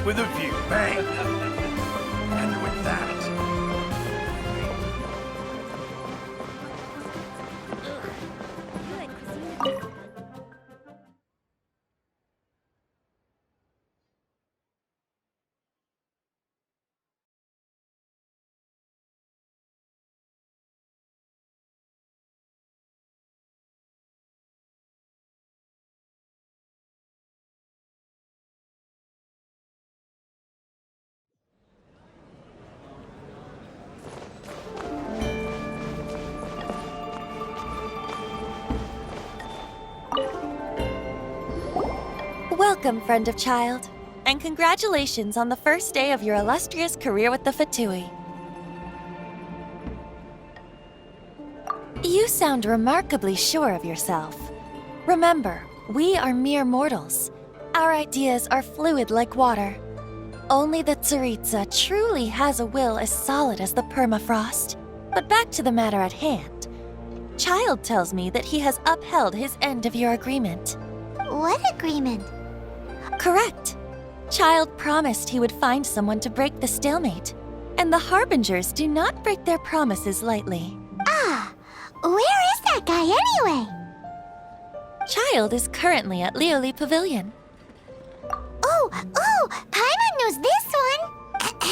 with a view, bang! And with that... Welcome, friend of Childe, and congratulations on the first day of your illustrious career with the Fatui. You sound remarkably sure of yourself. Remember, we are mere mortals. Our ideas are fluid like water. Only the Tsaritsa truly has a will as solid as the permafrost. But back to the matter at hand. Childe tells me that he has upheld his end of your agreement. What agreement? Correct. Childe promised he would find someone to break the stalemate. And the Harbingers do not break their promises lightly. Ah, where is that guy anyway? Childe is currently at Liyue Pavilion. Oh, Paimon knows this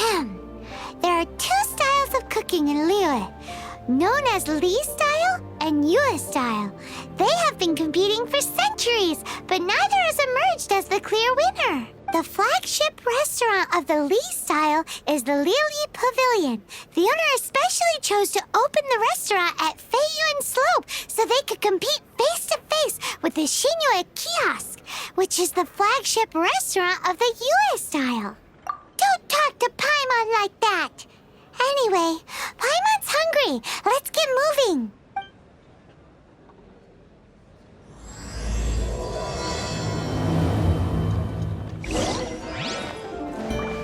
one! There are two styles of cooking in Liyue, known as Li style and Yue style. They have been competing for centuries, but neither has emerged as the clear winner. The flagship restaurant of the Li style is the Liyue Pavilion. The owner especially chose to open the restaurant at Feiyuan Slope so they could compete face-to-face with the Xinyu Kiosk, which is the flagship restaurant of the Yue style. Don't talk to Paimon like that! Anyway, Paimon's hungry. Let's get moving.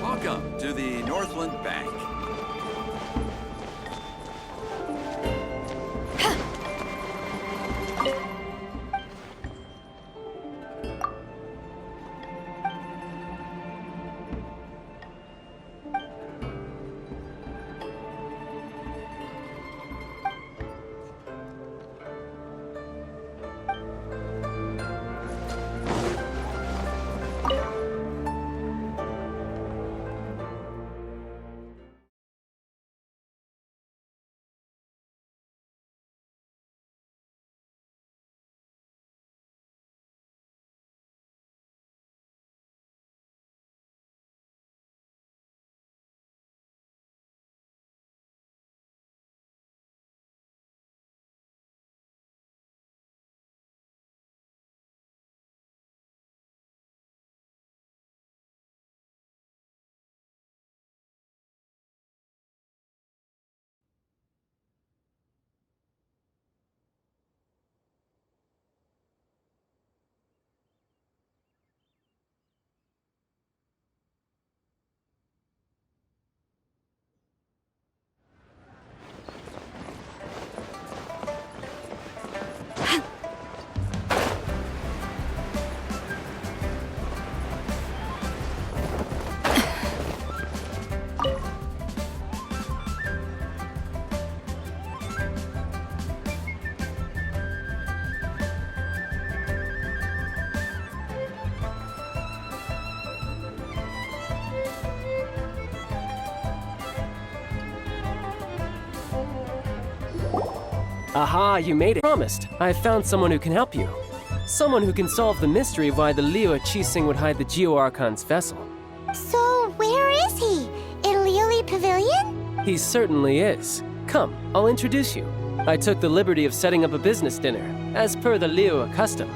Welcome to the Northland Bank. Aha, you made it. Promised. I found someone who can help you. Someone who can solve the mystery of why the Liyue Qixing would hide the Geo Archon's vessel. So, where is he? In Liyue Pavilion? He certainly is. Come, I'll introduce you. I took the liberty of setting up a business dinner, as per the Liyue custom.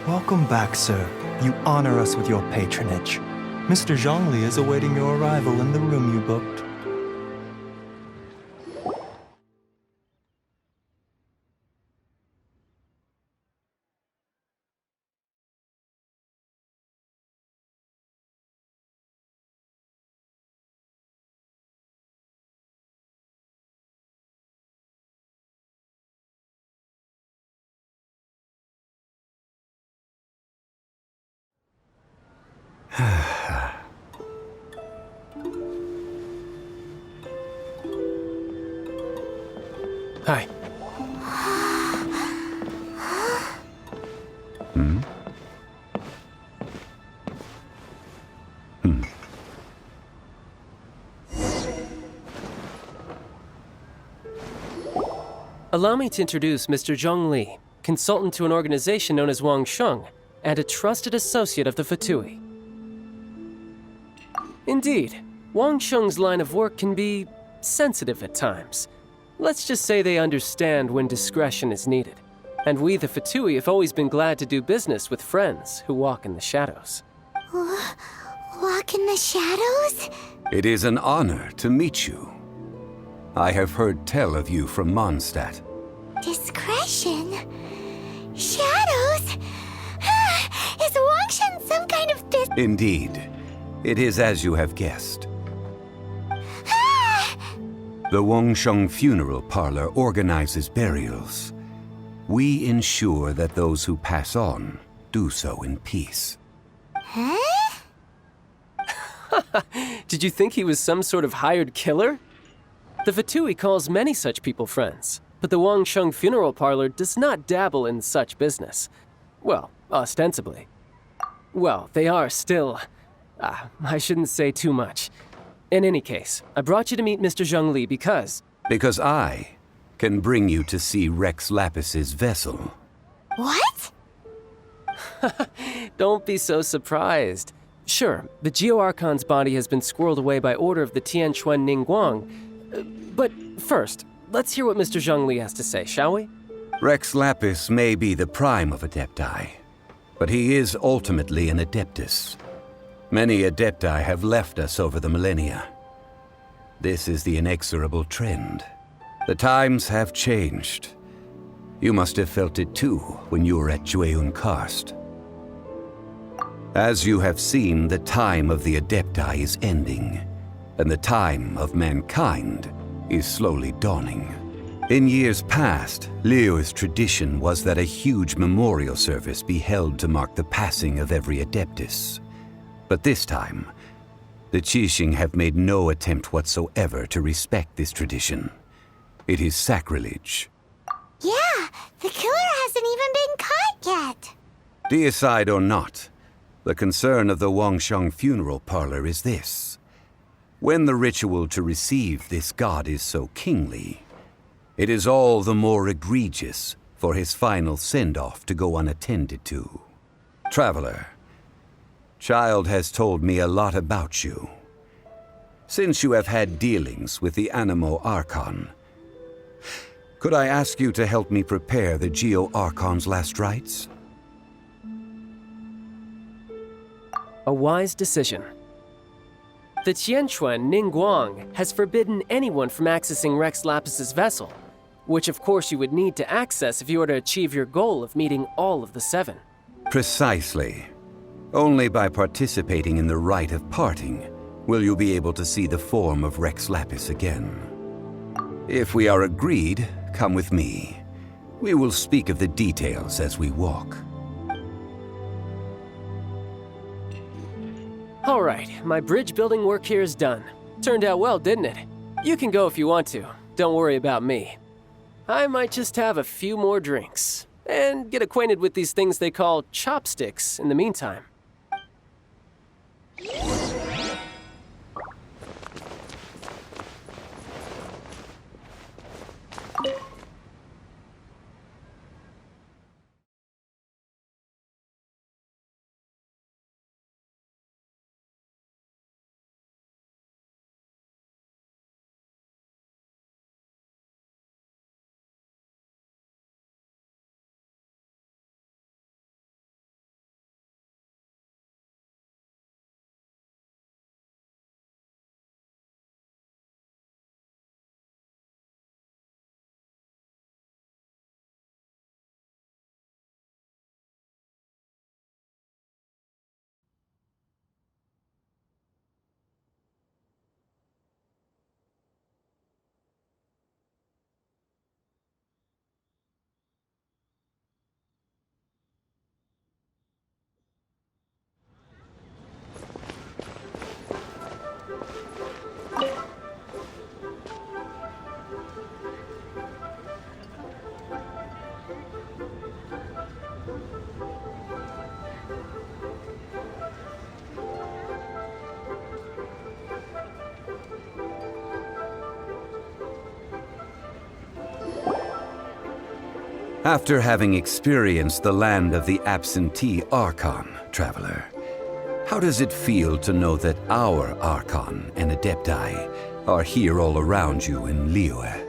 Welcome back, sir. You honor us with your patronage. Mr. Zhongli is awaiting your arrival in the room you booked. Hi. Allow me to introduce Mr. Zhongli, consultant to an organization known as Wangsheng, and a trusted associate of the Fatui. Indeed, Wangsheng's line of work can be sensitive at times. Let's just say they understand when discretion is needed. And we, the Fatui, have always been glad to do business with friends who walk in the shadows. Walk in the shadows? It is an honor to meet you. I have heard tell of you from Mondstadt. Discretion? Shadows? Is Wangshan some kind of business? Indeed. It is as you have guessed. The Wangsheng Funeral Parlor organizes burials. We ensure that those who pass on do so in peace. Huh? Did you think he was some sort of hired killer? The Fatui calls many such people friends, but the Wangsheng Funeral Parlor does not dabble in such business. Well, ostensibly. Well, they are still... I shouldn't say too much. In any case, I brought you to meet Mr. Zhongli because... Because I can bring you to see Rex Lapis's vessel. What? Don't be so surprised. Sure, the Geo Archon's body has been squirreled away by order of the Tianquan Ningguang. But first, let's hear what Mr. Zhongli has to say, shall we? Rex Lapis may be the prime of Adepti, but he is ultimately an Adeptus. Many Adepti have left us over the millennia. This is the inexorable trend. The times have changed. You must have felt it too when you were at Jueyun Karst. As you have seen, the time of the Adepti is ending, and the time of mankind is slowly dawning. In years past, Liyue's tradition was that a huge memorial service be held to mark the passing of every Adeptus. But this time, the Qixing have made no attempt whatsoever to respect this tradition. It is sacrilege. Yeah, the killer hasn't even been caught yet. Deicide or not, the concern of the Wangsheng Funeral Parlor is this. When the ritual to receive this god is so kingly, it is all the more egregious for his final send-off to go unattended to. Traveler, Childe has told me a lot about you. Since you have had dealings with the Animo Archon, could I ask you to help me prepare the Geo Archon's last rites? A wise decision. The Tianquan Ningguang has forbidden anyone from accessing Rex Lapis's vessel, which of course you would need to access if you were to achieve your goal of meeting all of the seven. Precisely. Only by participating in the rite of parting will you be able to see the form of Rex Lapis again. If we are agreed, come with me. We will speak of the details as we walk. All right, my bridge building work here is done. Turned out well, didn't it? You can go if you want to. Don't worry about me. I might just have a few more drinks and get acquainted with these things they call chopsticks in the meantime. After having experienced the land of the absentee Archon, traveler, how does it feel to know that our Archon and Adepti are here all around you in Liyue?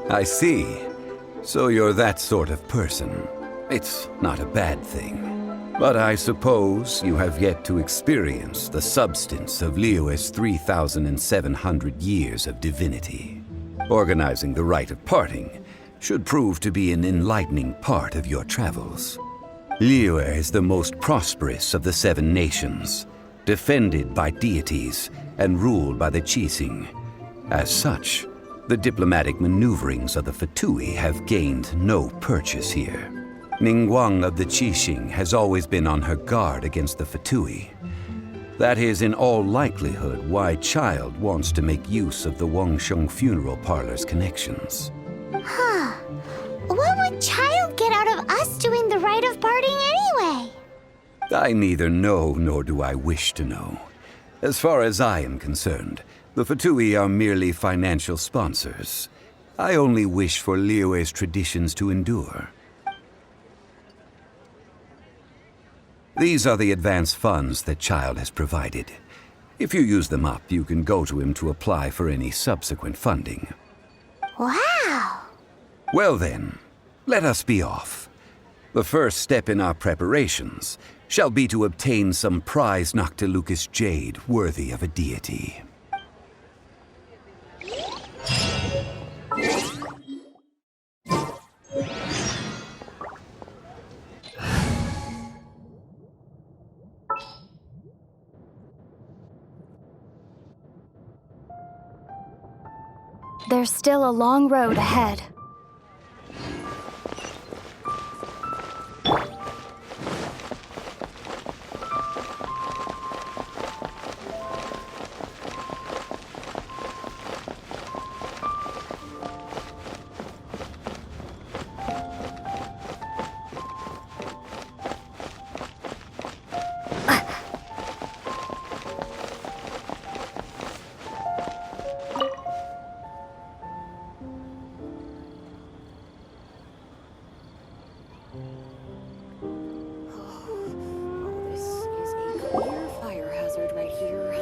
I see. So you're that sort of person. It's not a bad thing. But I suppose you have yet to experience the substance of Liyue's 3,700 years of divinity. Organizing the rite of parting should prove to be an enlightening part of your travels. Liyue is the most prosperous of the 7 nations, defended by deities and ruled by the Qixing. As such, the diplomatic maneuverings of the Fatui have gained no purchase here. Ningguang of the Qixing has always been on her guard against the Fatui. That is in all likelihood why Childe wants to make use of the Wangsheng funeral parlor's connections. Huh. What would Childe get out of us doing the rite of parting anyway? I neither know nor do I wish to know. As far as I am concerned, the Fatui are merely financial sponsors. I only wish for Liyue's traditions to endure. These are the advance funds that Childe has provided. If you use them up, you can go to him to apply for any subsequent funding. Wow! Well then, let us be off. The first step in our preparations shall be to obtain some prize Noctilucous jade worthy of a deity. There's still a long road ahead.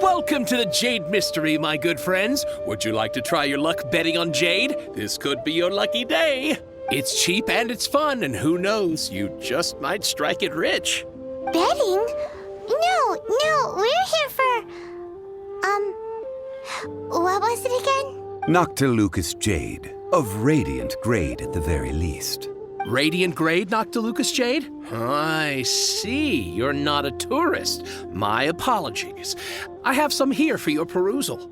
Welcome to the Jade Mystery, my good friends. Would you like to try your luck betting on Jade? This could be your lucky day. It's cheap and it's fun, and who knows, you just might strike it rich. Betting? No, we're here for... what was it again? Noctilucous jade, of radiant grade at the very least. Radiant grade, Noctilucous Jade? I see. You're not a tourist. My apologies. I have some here for your perusal.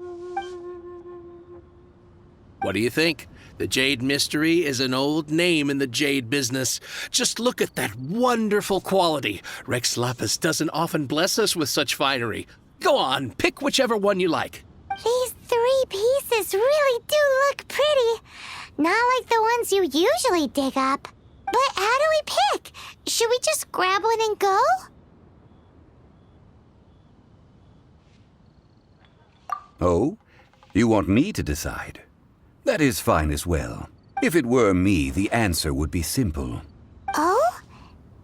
What do you think? The Jade Mystery is an old name in the jade business. Just look at that wonderful quality. Rex Lapis doesn't often bless us with such finery. Go on, pick whichever one you like. These 3 pieces really do look pretty. Not like the ones you usually dig up. But how do we pick? Should we just grab one and go? Oh? You want me to decide? That is fine as well. If it were me, the answer would be simple. Oh?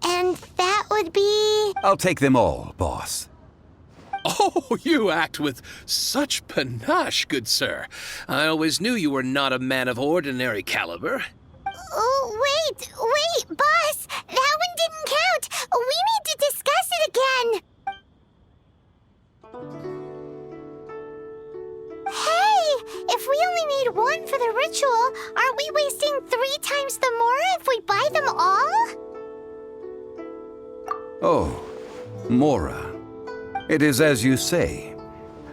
And that would be... I'll take them all, boss. Oh, you act with such panache, good sir. I always knew you were not a man of ordinary caliber. Oh, wait, boss! That one didn't count! We need to discuss it again! Hey! If we only need one for the ritual, aren't we wasting 3 times the Mora if we buy them all? Oh, Mora. It is as you say.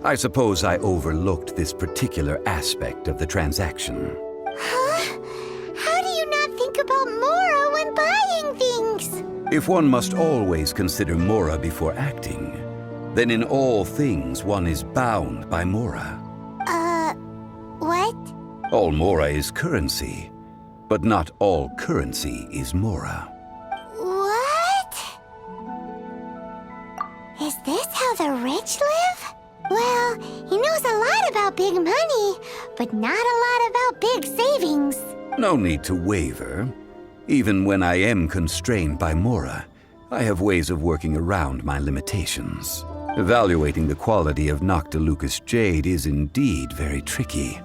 I suppose I overlooked this particular aspect of the transaction. Huh? How do you not think about Mora when buying things? If one must always consider Mora before acting, then in all things one is bound by Mora. What? All Mora is currency, but not all currency is Mora. What? Is this how the rich live? Well, he knows a lot about big money, but not a lot about big savings. No need to waver. Even when I am constrained by Mora, I have ways of working around my limitations. Evaluating the quality of Noctilucous jade is indeed very tricky.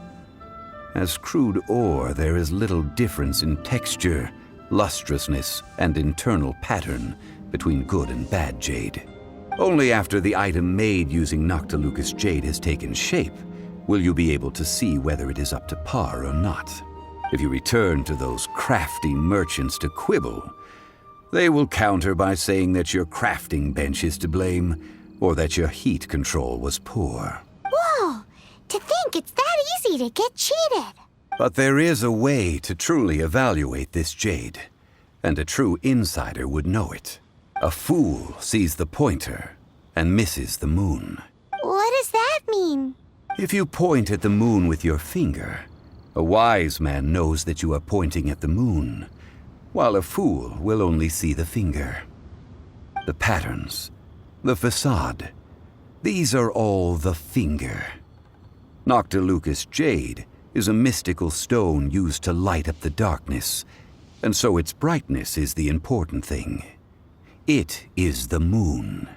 As crude ore, there is little difference in texture, lustrousness, and internal pattern between good and bad jade. Only after the item made using Noctilucous jade has taken shape will you be able to see whether it is up to par or not. If you return to those crafty merchants to quibble, they will counter by saying that your crafting bench is to blame or that your heat control was poor. Whoa! To think it's that easy to get cheated. But there is a way to truly evaluate this jade, and a true insider would know it. A fool sees the pointer and misses the moon. What does that mean? If you point at the moon with your finger, a wise man knows that you are pointing at the moon, while a fool will only see the finger. The patterns, the facade, these are all the finger. Noctilucous jade is a mystical stone used to light up the darkness, and so its brightness is the important thing. It is the moon.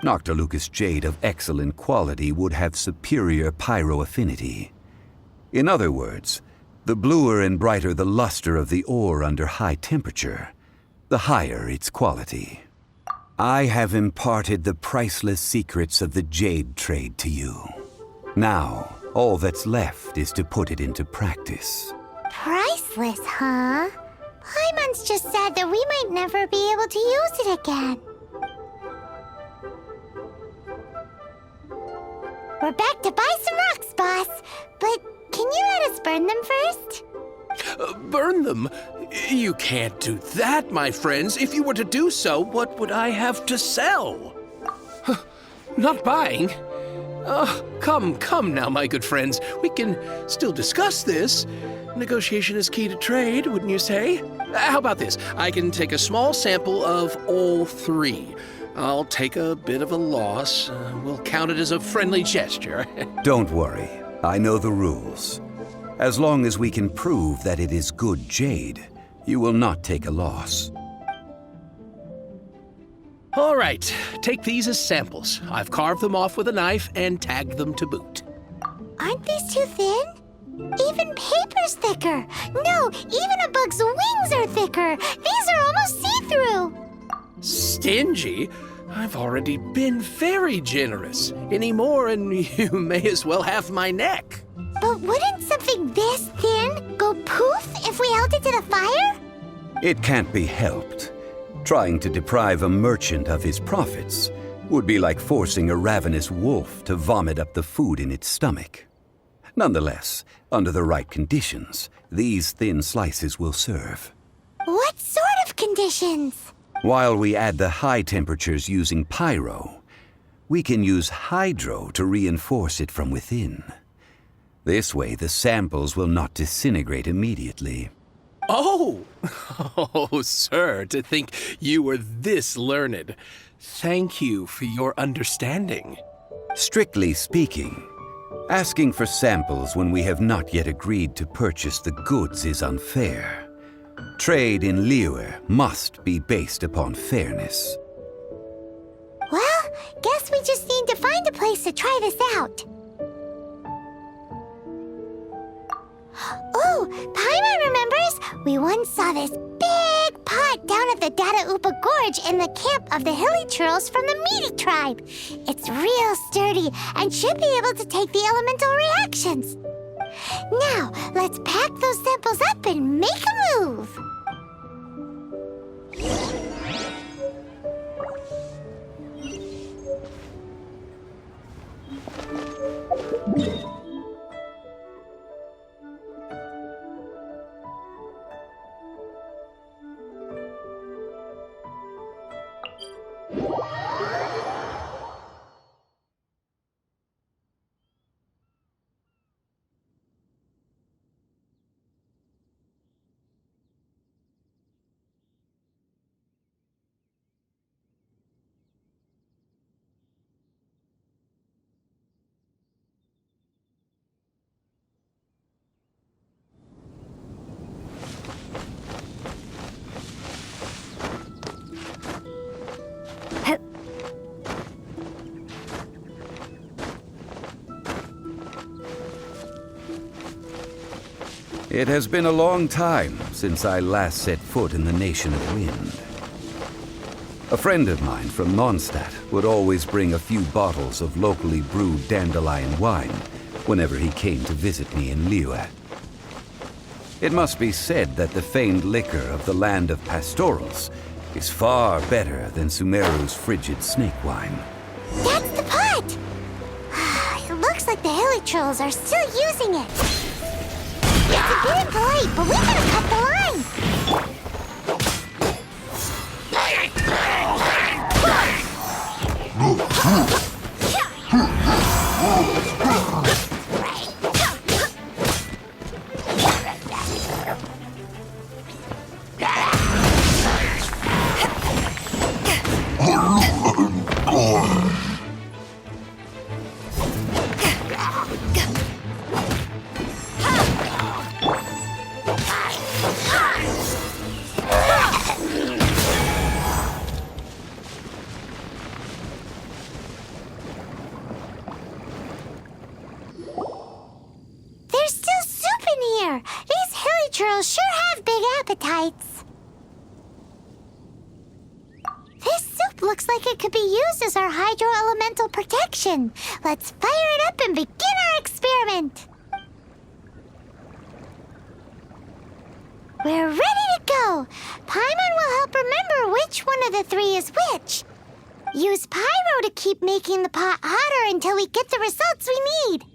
Noctilucous jade of excellent quality would have superior pyroaffinity. In other words, the bluer and brighter the luster of the ore under high temperature, the higher its quality. I have imparted the priceless secrets of the jade trade to you. Now, all that's left is to put it into practice. Priceless, huh? Paimon's just said that we might never be able to use it again. We're back to buy some rocks, boss. But can you let us burn them first? Burn them? You can't do that, my friends. If you were to do so, what would I have to sell? Not buying? Come now, my good friends. We can still discuss this. Negotiation is key to trade, wouldn't you say? How about this? I can take a small sample of all three. I'll take a bit of a loss. We'll count it as a friendly gesture. Don't worry. I know the rules. As long as we can prove that it is good jade, you will not take a loss. All right, take these as samples. I've carved them off with a knife and tagged them to boot. Aren't these too thin? Even paper's thicker. No, even a bug's wings are thicker. These are almost see-through. Stingy? I've already been very generous. Any more and you may as well have my neck. But wouldn't something this thin go poof if we held it to the fire? It can't be helped. Trying to deprive a merchant of his profits would be like forcing a ravenous wolf to vomit up the food in its stomach. Nonetheless, under the right conditions, these thin slices will serve. What sort of conditions? While we add the high temperatures using pyro, we can use hydro to reinforce it from within. This way, the samples will not disintegrate immediately. Oh, sir, to think you were this learned. Thank you for your understanding. Strictly speaking, asking for samples when we have not yet agreed to purchase the goods is unfair. Trade in Liyue must be based upon fairness. Well, guess we just need to find a place to try this out. Oh, Paimon remembers! We once saw this big pot down at the Dada Upa Gorge in the camp of the hilly churls from the Meaty tribe. It's real sturdy and should be able to take the elemental reactions. Now, let's pack those samples up and make a move! It has been a long time since I last set foot in the Nation of Wind. A friend of mine from Mondstadt would always bring a few bottles of locally brewed dandelion wine whenever he came to visit me in Liyue. It must be said that the famed liquor of the land of pastorals is far better than Sumeru's frigid snake wine. That's the pot! It looks like the hilly trolls are still using it. It's a bit impolite, but we gotta cut the line. There's still soup in here. These hilly trolls sure have big appetites. This soup looks like it could be used as our hydro-elemental protection. Let's fire it up and begin our experiment. We're ready to go. Paimon will help remember which one of the three is which. Use pyro to keep making the pot hotter until we get the results we need.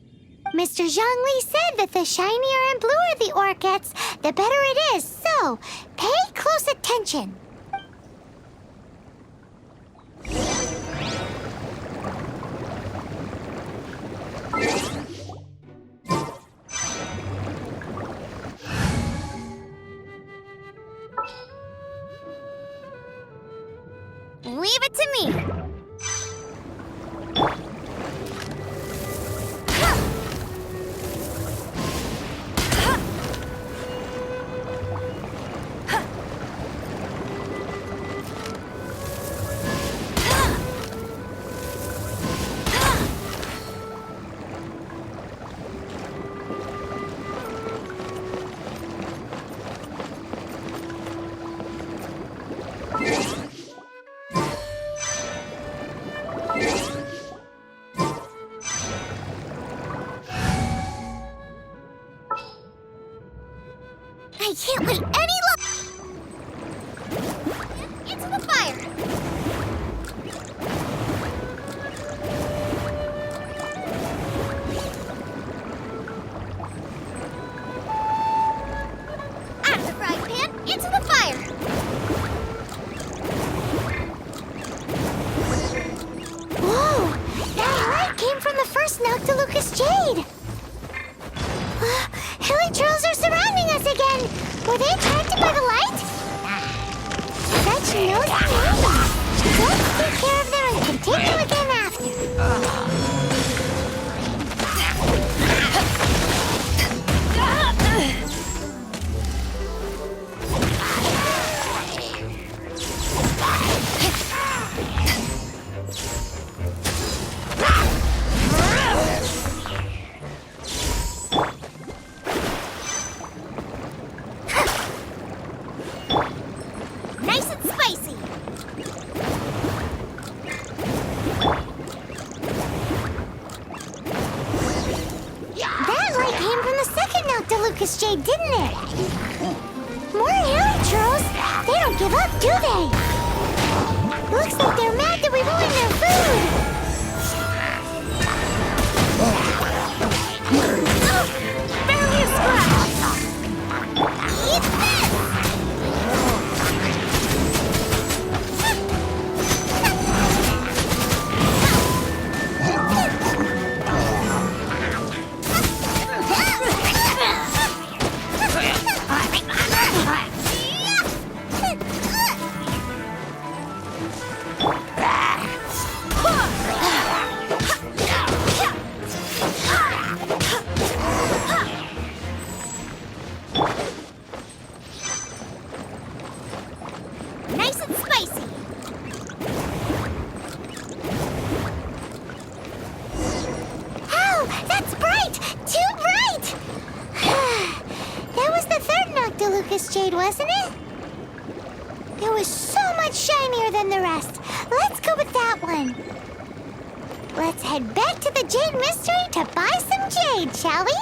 Mr. Zhongli said that the shinier and bluer the ore gets, the better it is, so pay close attention. Leave it to me. I can't wait any Into the fire! Out of the frying pan, into the fire! Whoa! That light came from the first Noctilucous Jade! Hilly trolls are surrounding us again! Were they attracted by the light? Such nosy neighbors! Let's take care of them and continue again after. Nice and spicy! That light came from the second Noctilucous Jade, didn't it? More hilly trolls! They don't give up, do they? Looks like they're mad that we ruined their food! Barely a scratch! Eat this! wasn't it? It was so much shinier than the rest. Let's go with that one. Let's head back to the Jade Mystery to buy some jade, shall we?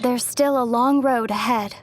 There's still a long road ahead.